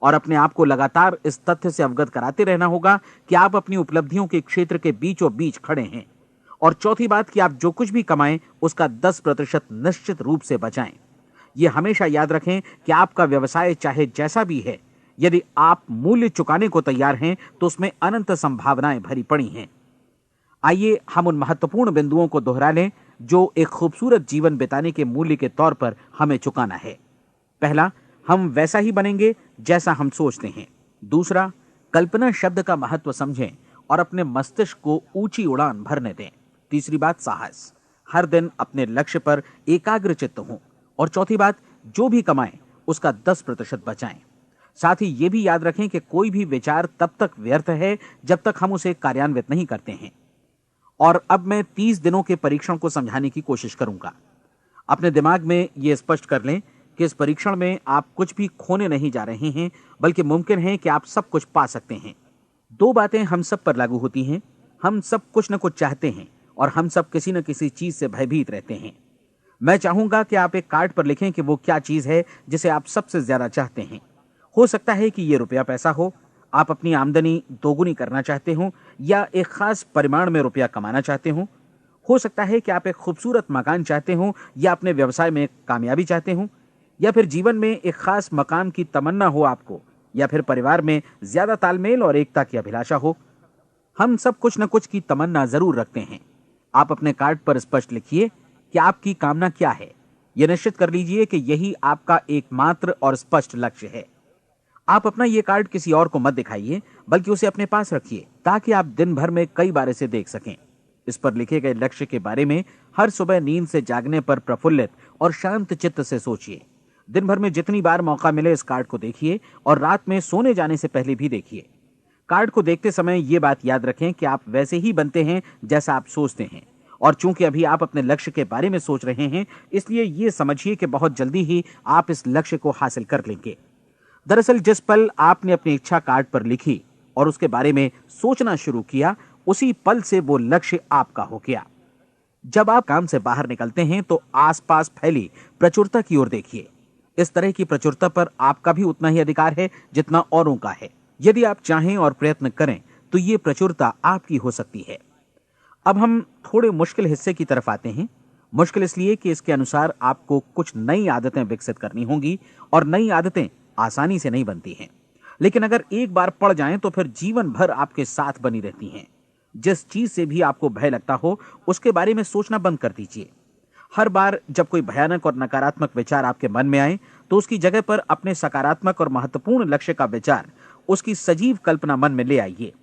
और अपने आप को लगातार इस तथ्य से अवगत कराते रहना होगा कि आप अपनी उपलब्धियों के क्षेत्र के बीचों बीच खड़े हैं। और चौथी बात कि आप जो कुछ भी कमाएं उसका 10% निश्चित रूप से बचाएं। यह हमेशा याद रखें कि आपका व्यवसाय चाहे जैसा भी है, यदि आप मूल्य चुकाने को तैयार हैं तो उसमें अनंत संभावनाएं भरी पड़ी हैं। आइए हम उन महत्वपूर्ण बिंदुओं को दोहरा लें जो एक खूबसूरत जीवन बिताने के मूल्य के तौर पर हमें चुकाना है। पहला, हम वैसा ही बनेंगे जैसा हम सोचते हैं। दूसरा, कल्पना शब्द का महत्व समझें और अपने मस्तिष्क को ऊंची उड़ान भरने दें। तीसरी बात, साहस, हर दिन अपने लक्ष्य पर एकाग्र चित्त हों। और चौथी बात, जो भी कमाएं उसका 10% बचाएं। साथ ही ये भी याद रखें कि कोई भी विचार तब तक व्यर्थ है जब तक हम उसे कार्यान्वित नहीं करते हैं। और अब मैं 30 दिनों के परीक्षण को समझाने की कोशिश करूंगा। अपने दिमाग में यह स्पष्ट कर लें कि इस परीक्षण में आप कुछ भी खोने नहीं जा रहे हैं, बल्कि मुमकिन है कि आप सब कुछ पा सकते हैं। दो बातें हम सब पर लागू होती हैं। हम सब कुछ न कुछ चाहते हैं और हम सब किसी न किसी चीज से भयभीत रहते हैं। मैं चाहूंगा कि आप एक कार्ड पर लिखें कि वो क्या चीज है जिसे आप सबसे ज्यादा चाहते हैं। हो सकता है कि ये रुपया पैसा हो, आप अपनी आमदनी दोगुनी करना चाहते हो, या एक खास परिमाण में रुपया कमाना चाहते हो सकता है कि आप एक खूबसूरत मकान चाहते हो, या अपने व्यवसाय में कामयाबी चाहते हो, या फिर जीवन में एक खास मकाम की तमन्ना हो आपको, या फिर परिवार में ज्यादा तालमेल और एकता की अभिलाषा हो। हम सब कुछ न कुछ की तमन्ना जरूर रखते हैं। आप अपने कार्ड पर स्पष्ट लिखिए कि आपकी कामना क्या है। यह निश्चित कर लीजिए कि यही आपका एकमात्र और स्पष्ट लक्ष्य है। आप अपना यह कार्ड किसी और को मत दिखाइए, बल्कि उसे अपने पास रखिए ताकि आप दिन भर में कई बार इसे देख सकें। इस पर लिखे गए लक्ष्य के बारे में हर सुबह नींद से जागने पर प्रफुल्लित और शांत चित्त से सोचिए। दिन भर में जितनी बार मौका मिले इस कार्ड को देखिए और रात में सोने जाने से पहले भी देखिए। कार्ड को देखते समय यह बात याद रखें कि आप वैसे ही बनते हैं जैसा आप सोचते हैं। और चूंकि अभी आप अपने लक्ष्य के बारे में सोच रहे हैं, इसलिए यह समझिए कि बहुत जल्दी ही आप इस लक्ष्य को हासिल कर लेंगे। दरअसल जिस पल आपने अपनी इच्छा कार्ड पर लिखी और उसके बारे में सोचना शुरू किया, उसी पल से वो लक्ष्य आपका हो गया। जब आप काम से बाहर निकलते हैं तो आसपास फैली प्रचुरता की ओर देखिए। इस तरह की प्रचुरता पर आपका भी उतना ही अधिकार है जितना औरों का है। यदि आप चाहें और प्रयत्न करें तो ये प्रचुरता आपकी हो सकती है। अब हम थोड़े मुश्किल हिस्से की तरफ आते हैं। मुश्किल इसलिए कि इसके अनुसार आपको कुछ नई आदतें विकसित करनी होंगी और नई आदतें आसानी से नहीं बनती हैं, लेकिन अगर एक बार पड़ जाएं तो फिर जीवन भर आपके साथ बनी रहती हैं। जिस चीज से भी आपको भय लगता हो उसके बारे में सोचना बंद कर दीजिए। हर बार जब कोई भयानक और नकारात्मक विचार आपके मन में आए तो उसकी जगह पर अपने सकारात्मक और महत्वपूर्ण लक्ष्य का विचार, उसकी सजीव कल्पना मन में ले आइए।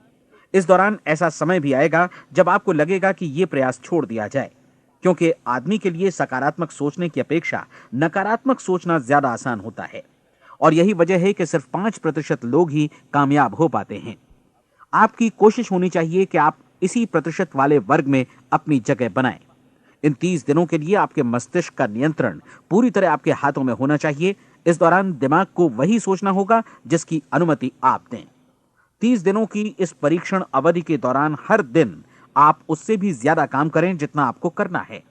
इस दौरान ऐसा समय भी आएगा जब आपको लगेगा कि यह प्रयास छोड़ दिया जाए, क्योंकि आदमी के लिए सकारात्मक सोचने की अपेक्षा नकारात्मक सोचना ज्यादा आसान होता है। और यही वजह है कि सिर्फ 5% लोग ही कामयाब हो पाते हैं। आपकी कोशिश होनी चाहिए कि आप इसी प्रतिशत वाले वर्ग में अपनी जगह बनाएं। इन 30 दिनों के लिए आपके मस्तिष्क का नियंत्रण पूरी तरह आपके हाथों में होना चाहिए। इस दौरान दिमाग को वही सोचना होगा जिसकी अनुमति आप दें। 30 दिनों की इस परीक्षण अवधि के दौरान हर दिन आप उससे भी ज्यादा काम करें जितना आपको करना है।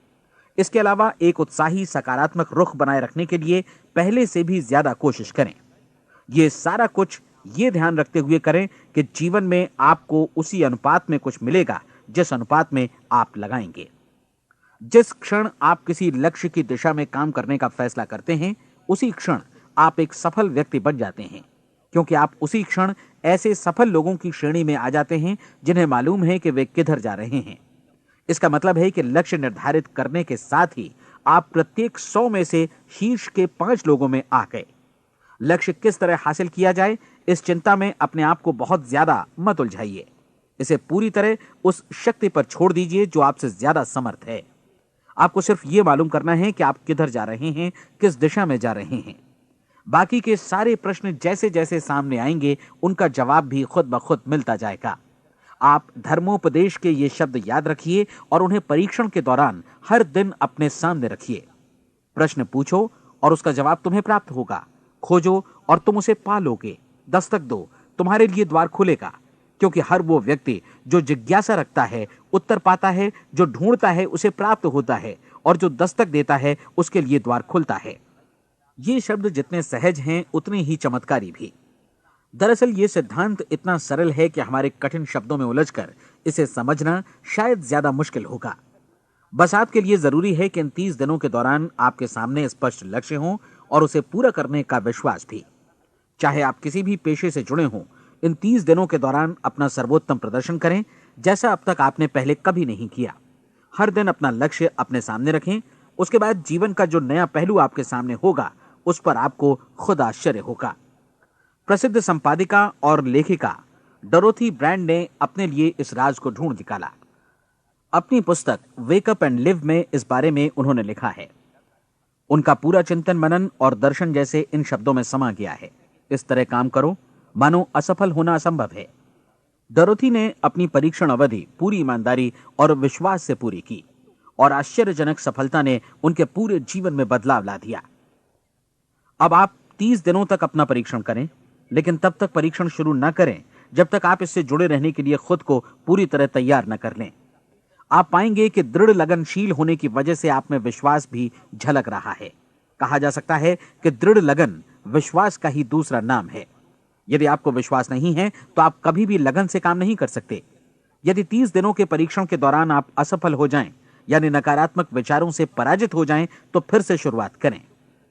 इसके अलावा एक उत्साही सकारात्मक रुख बनाए रखने के लिए पहले से भी ज्यादा कोशिश करें। ये सारा कुछ ये ध्यान रखते हुए करें कि जीवन में आपको उसी अनुपात में कुछ मिलेगा जिस अनुपात में आप लगाएंगे। जिस क्षण आप किसी लक्ष्य की दिशा में काम करने का फैसला करते हैं, उसी क्षण आप एक सफल व्यक्ति बन जाते हैं, क्योंकि आप उसी क्षण ऐसे सफल लोगों की श्रेणी में आ जाते हैं जिन्हें मालूम है कि वे किधर जा रहे हैं। इसका मतलब है कि लक्ष्य निर्धारित करने के साथ ही आप प्रत्येक 100 में से शीर्ष के 5 लोगों में आ गए। लक्ष्य किस तरह हासिल किया जाए, इस चिंता में अपने आप को बहुत ज्यादा मत उलझाइए। इसे पूरी तरह उस शक्ति पर छोड़ दीजिए जो आपसे ज्यादा समर्थ है। आपको सिर्फ ये मालूम करना है कि आप किधर जा रहे हैं, किस दिशा में जा रहे हैं। बाकी के सारे प्रश्न जैसे जैसे सामने आएंगे उनका जवाब भी खुद ब खुद मिलता जाएगा। आप धर्मोपदेश के ये शब्द याद रखिए और उन्हें परीक्षण के दौरान हर दिन अपने सामने रखिए। प्रश्न पूछो और उसका जवाब तुम्हें प्राप्त होगा। खोजो और तुम उसे पा लोगे। दस्तक दो, तुम्हारे लिए द्वार खुलेगा, क्योंकि हर वो व्यक्ति जो जिज्ञासा रखता है उत्तर पाता है, जो ढूंढता है उसे प्राप्त होता है, और जो दस्तक देता है उसके लिए द्वार खुलता है। ये शब्द जितने सहज हैं उतने ही चमत्कारी भी। दरअसल ये सिद्धांत इतना सरल है कि हमारे कठिन शब्दों में उलझकर इसे समझना शायद ज्यादा मुश्किल होगा। बस आपके लिए जरूरी है कि इन 30 दिनों के दौरान आपके सामने स्पष्ट लक्ष्य हो और उसे पूरा करने का विश्वास भी। चाहे आप किसी भी पेशे से जुड़े हों, इन 30 दिनों के दौरान अपना सर्वोत्तम प्रदर्शन करें, जैसा अब तक आपने पहले कभी नहीं किया। हर दिन अपना लक्ष्य अपने सामने रखें। उसके बाद जीवन का जो नया पहलू आपके सामने होगा उस पर आपको खुद आश्चर्य होगा। प्रसिद्ध संपादिका और लेखिका डोरोथी ब्रैंड ने अपने लिए इस राज को ढूंढ निकाला। अपनी पुस्तक वेक अप एंड लिव में इस बारे में उन्होंने लिखा है। उनका पूरा चिंतन मनन और दर्शन जैसे इन शब्दों में समा गया है। इस तरह काम करो मानो असफल होना असंभव है। डोरोथी ने अपनी परीक्षण अवधि पूरी ईमानदारी और विश्वास से पूरी की और आश्चर्यजनक सफलता ने उनके पूरे जीवन में बदलाव ला दिया। अब आप 30 दिनों तक अपना परीक्षण करें, लेकिन तब तक परीक्षण शुरू न करें जब तक आप इससे जुड़े रहने के लिए खुद को पूरी तरह तैयार न कर लें। आप पाएंगे कि दृढ़ लगनशील होने की वजह से आप में विश्वास भी झलक रहा है। कहा जा सकता है कि दृढ़ लगन विश्वास का ही दूसरा नाम है। यदि आपको विश्वास नहीं है तो आप कभी भी लगन से काम नहीं कर सकते। यदि 30 दिनों के परीक्षण के दौरान आप असफल हो जाएं, यानी नकारात्मक विचारों से पराजित हो जाएं, तो फिर से शुरुआत करें।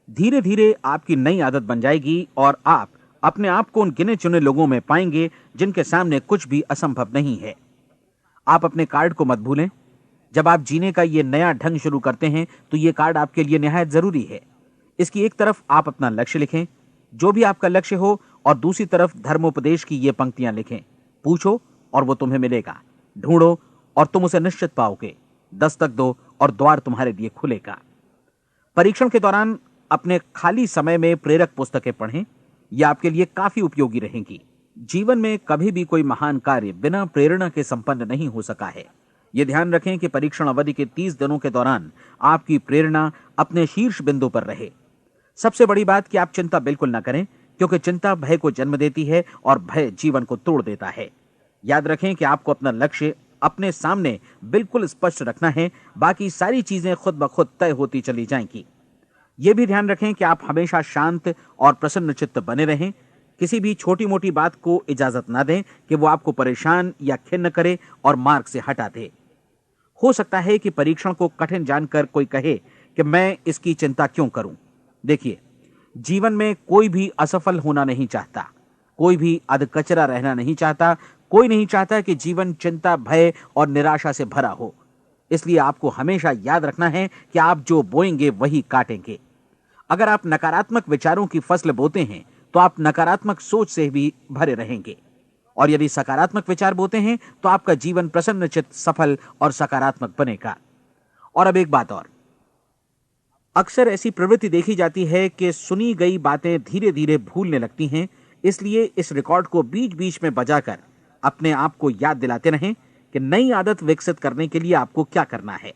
धीरे धीरे आपकी नई आदत बन जाएगी और आप अपने आप को उन गिने चुने लोगों में पाएंगे जिनके सामने कुछ भी असंभव नहीं है। आप अपने कार्ड को मत भूलें। जब आप जीने का ये नया ढंग शुरू करते हैं तो ये कार्ड आपके लिए निहायत जरूरी है। इसकी एक तरफ आप अपना लक्ष्य लिखें, जो भी आपका लक्ष्य हो, और दूसरी तरफ धर्मोपदेश की ये पंक्तियां लिखें। पूछो और वो तुम्हें मिलेगा, ढूंढो और तुम उसे निश्चित पाओगे, दस्तक दो और द्वार तुम्हारे लिए खुलेगा। परीक्षण के दौरान अपने खाली समय में प्रेरक पुस्तकें पढ़ें। यह आपके लिए काफी उपयोगी रहेंगी। जीवन में कभी भी कोई महान कार्य बिना प्रेरणा के संपन्न नहीं हो सका है। यह ध्यान रखें कि परीक्षण अवधि के 30 दिनों के दौरान आपकी प्रेरणा अपने शीर्ष बिंदु पर रहे। सबसे बड़ी बात कि आप चिंता बिल्कुल न करें, क्योंकि चिंता भय को जन्म देती है और भय जीवन को तोड़ देता है। याद रखें कि आपको अपना लक्ष्य अपने सामने बिल्कुल स्पष्ट रखना है, बाकी सारी चीजें खुद ब खुद तय होती चली जाएंगी। यह भी ध्यान रखें कि आप हमेशा शांत और प्रसन्न चित्त बने रहें। किसी भी छोटी मोटी बात को इजाजत ना दें कि वो आपको परेशान या खिन्न करे और मार्ग से हटा दे। हो सकता है कि परीक्षण को कठिन जानकर कोई कहे कि मैं इसकी चिंता क्यों करूं। देखिए, जीवन में कोई भी असफल होना नहीं चाहता, कोई भी अधकचरा रहना नहीं चाहता, कोई नहीं चाहता कि जीवन चिंता, भय और निराशा से भरा हो। इसलिए आपको हमेशा याद रखना है कि आप जो बोएंगे वही काटेंगे। अगर आप नकारात्मक विचारों की फसल बोते हैं तो आप नकारात्मक सोच से भी भरे रहेंगे, और यदि सकारात्मक विचार बोते हैं तो आपका जीवन प्रसन्नचित्त, सफल और सकारात्मक बनेगा। और अब एक बात और, अक्सर ऐसी प्रवृत्ति देखी जाती है कि सुनी गई बातें धीरे धीरे भूलने लगती हैं। इसलिए इस रिकॉर्ड को बीच बीच में बजाकर अपने आप को याद दिलाते रहें कि नई आदत विकसित करने के लिए आपको क्या करना है।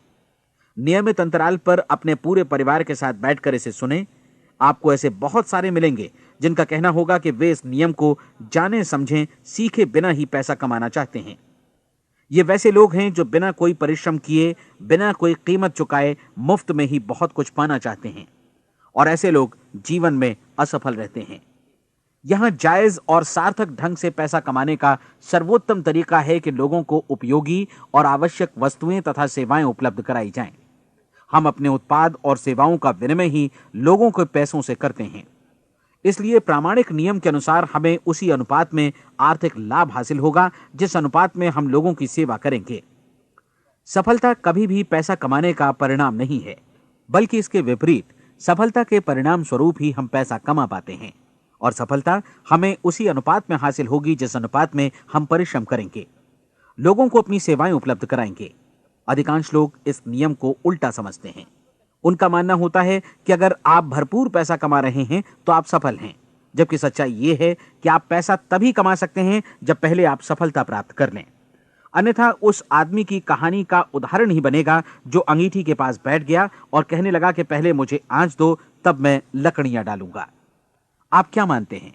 नियमित अंतराल पर अपने पूरे परिवार के साथ बैठकर इसे सुनें। आपको ऐसे बहुत सारे मिलेंगे जिनका कहना होगा कि वे इस नियम को जाने समझें सीखे बिना ही पैसा कमाना चाहते हैं। ये वैसे लोग हैं जो बिना कोई परिश्रम किए, बिना कोई कीमत चुकाए मुफ्त में ही बहुत कुछ पाना चाहते हैं, और ऐसे लोग जीवन में असफल रहते हैं। यहां जायज और सार्थक ढंग से पैसा कमाने का सर्वोत्तम तरीका है कि लोगों को उपयोगी और आवश्यक वस्तुएं तथा सेवाएं उपलब्ध कराई जाएं। हम अपने उत्पाद और सेवाओं का विनिमय ही लोगों के पैसों से करते हैं। इसलिए प्रामाणिक नियम के अनुसार हमें उसी अनुपात में आर्थिक लाभ हासिल होगा जिस अनुपात में हम लोगों की सेवा करेंगे। सफलता कभी भी पैसा कमाने का परिणाम नहीं है, बल्कि इसके विपरीत सफलता के परिणाम स्वरूप ही हम पैसा कमा पाते हैं, और सफलता हमें उसी अनुपात में हासिल होगी जिस अनुपात में हम परिश्रम करेंगे, लोगों को अपनी सेवाएं उपलब्ध कराएंगे। अधिकांश लोग इस नियम को उल्टा समझते हैं। उनका मानना होता है कि अगर आप भरपूर पैसा कमा रहे हैं तो आप सफल हैं, जबकि सच्चाई यह है कि आप पैसा तभी कमा सकते हैं जब पहले आप सफलता प्राप्त कर लें। अन्यथा उस आदमी की कहानी का उदाहरण ही बनेगा जो अंगीठी के पास बैठ गया और कहने लगा कि पहले मुझे आंच दो, तब मैं लकड़ियां डालूंगा। आप क्या मानते हैं,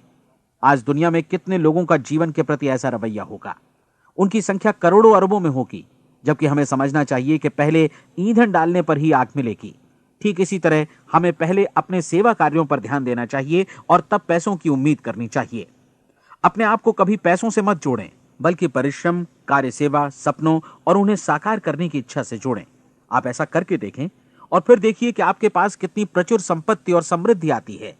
आज दुनिया में कितने लोगों का जीवन के प्रति ऐसा रवैया होगा? उनकी संख्या करोड़ों अरबों में होगी, जबकि हमें समझना चाहिए कि पहले ईंधन डालने पर ही आग मिलेगी। ठीक इसी तरह हमें पहले अपने सेवा कार्यों पर ध्यान देना चाहिए और तब पैसों की उम्मीद करनी चाहिए। अपने आप को कभी पैसों से मत जोड़ें, बल्कि परिश्रम, कार्य सेवा, सपनों और उन्हें साकार करने की इच्छा से जोड़ें। आप ऐसा करके देखें और फिर देखिए कि आपके पास कितनी प्रचुर संपत्ति और समृद्धि आती है।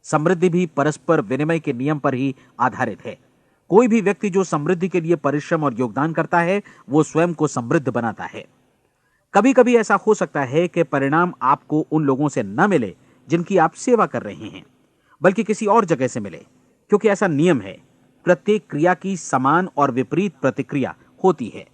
समृद्धि भी परस्पर विनिमय के नियम पर ही आधारित है। कोई भी व्यक्ति जो समृद्धि के लिए परिश्रम और योगदान करता है, वो स्वयं को समृद्ध बनाता है। कभी कभी ऐसा हो सकता है कि परिणाम आपको उन लोगों से न मिले जिनकी आप सेवा कर रहे हैं, बल्कि किसी और जगह से मिले, क्योंकि ऐसा नियम है, प्रत्येक क्रिया की समान और विपरीत प्रतिक्रिया होती है।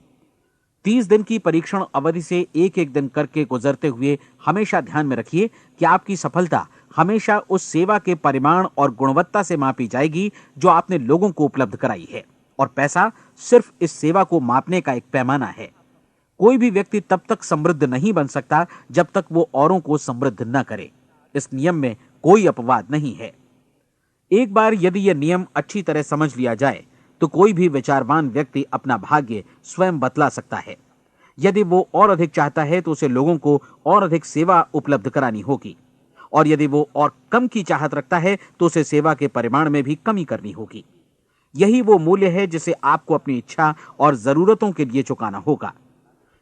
30 दिन की परीक्षण अवधि से एक एक दिन करके गुजरते हुए हमेशा ध्यान में रखिए कि आपकी सफलता हमेशा उस सेवा के परिमाण और गुणवत्ता से मापी जाएगी जो आपने लोगों को उपलब्ध कराई है, और पैसा सिर्फ इस सेवा को मापने का एक पैमाना है। कोई भी व्यक्ति तब तक समृद्ध नहीं बन सकता जब तक वो औरों को समृद्ध न करे। इस नियम में कोई अपवाद नहीं है। एक बार यदि यह नियम अच्छी तरह समझ लिया जाए तो कोई भी विचारवान व्यक्ति अपना भाग्य स्वयं बतला सकता है। यदि वो और अधिक चाहता है तो उसे लोगों को और अधिक सेवा उपलब्ध करानी होगी, और यदि वो और कम की चाहत रखता है तो उसे सेवा के परिमाण में भी कमी करनी होगी। यही वो मूल्य है जिसे आपको अपनी इच्छा और जरूरतों के लिए चुकाना होगा।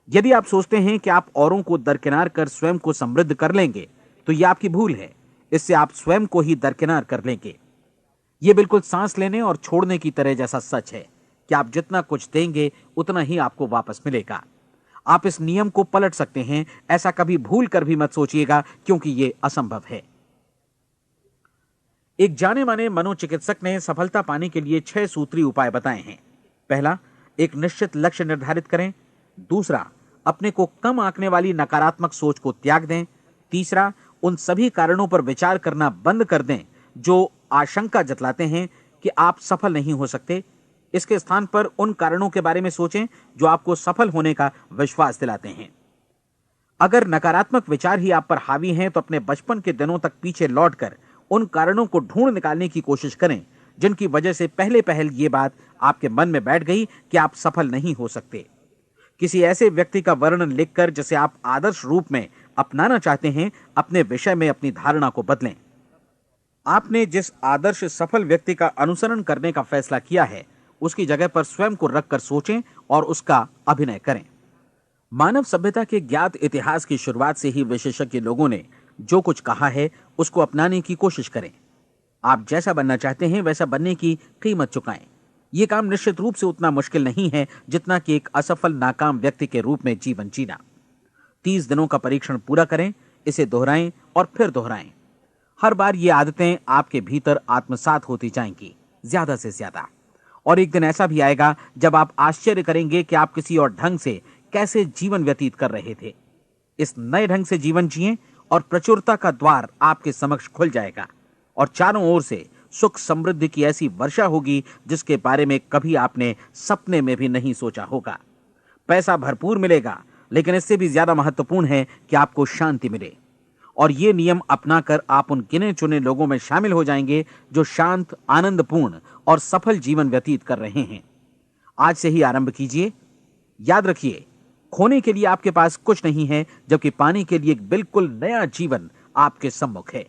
यदि आप सोचते हैं कि आप औरों को दरकिनार कर स्वयं को समृद्ध कर लेंगे तो यह आपकी भूल है। इससे आप स्वयं को ही दरकिनार कर लेंगे। यह बिल्कुल सांस लेने और छोड़ने की तरह जैसा सच है कि आप जितना कुछ देंगे उतना ही आपको वापस मिलेगा। आप इस नियम को पलट सकते हैं, ऐसा कभी भूल कर भी मत सोचिएगा, क्योंकि यह असंभव है। एक जाने माने मनोचिकित्सक ने सफलता पाने के लिए 6 सूत्री उपाय बताए हैं। पहला, एक निश्चित लक्ष्य निर्धारित करें। दूसरा, अपने को कम आंकने वाली नकारात्मक सोच को त्याग दें। तीसरा, उन सभी कारणों पर विचार करना बंद कर दें जो आशंका जतलाते हैं कि आप सफल नहीं हो सकते। इसके स्थान पर उन कारणों के बारे में सोचें जो आपको सफल होने का विश्वास दिलाते हैं। अगर नकारात्मक विचार ही आप पर हावी हैं तो अपने बचपन के दिनों तक पीछे लौटकर उन कारणों को ढूंढ निकालने की कोशिश करें जिनकी वजह से पहले पहल ये बात आपके मन में बैठ गई कि आप सफल नहीं हो सकते। किसी ऐसे व्यक्ति का वर्णन लिखकर जिसे आप आदर्श रूप में अपनाना चाहते हैं, अपने विषय में अपनी धारणा को बदलें। आपने जिस आदर्श सफल व्यक्ति का अनुसरण करने का फैसला किया है, उसकी जगह पर स्वयं को रखकर सोचें और उसका अभिनय करें। मानव सभ्यता के ज्ञात इतिहास की शुरुआत से ही विशेषज्ञ लोगों ने जो कुछ कहा है उसको अपनाने की कोशिश करें। आप जैसा बनना चाहते हैं वैसा बनने की कीमत चुकाएं। यह काम निश्चित रूप से उतना मुश्किल नहीं है जितना कि एक असफल नाकाम व्यक्ति के रूप में जीवन जीना। 30 दिनों का परीक्षण पूरा करें, इसे दोहराएं और फिर दोहराएं। हर बार ये आदतें आपके भीतर आत्मसात होती जाएंगी, ज्यादा से ज्यादा। और एक दिन ऐसा भी आएगा जब आप आश्चर्य करेंगे कि आप किसी और ढंग से कैसे जीवन व्यतीत कर रहे थे। इस नए ढंग से जीवन जिएं और प्रचुरता का द्वार आपके समक्ष खुल जाएगा और चारों ओर से सुख समृद्धि की ऐसी वर्षा होगी जिसके बारे में कभी आपने सपने में भी नहीं सोचा होगा। पैसा भरपूर मिलेगा, लेकिन इससे भी ज्यादा महत्वपूर्ण है कि आपको शांति मिले। और ये नियम अपनाकर आप उन गिने चुने लोगों में शामिल हो जाएंगे जो शांत, आनंदपूर्ण और सफल जीवन व्यतीत कर रहे हैं। आज से ही आरंभ कीजिए। याद रखिए, खोने के लिए आपके पास कुछ नहीं है, जबकि पाने के लिए एक बिल्कुल नया जीवन आपके सम्मुख है।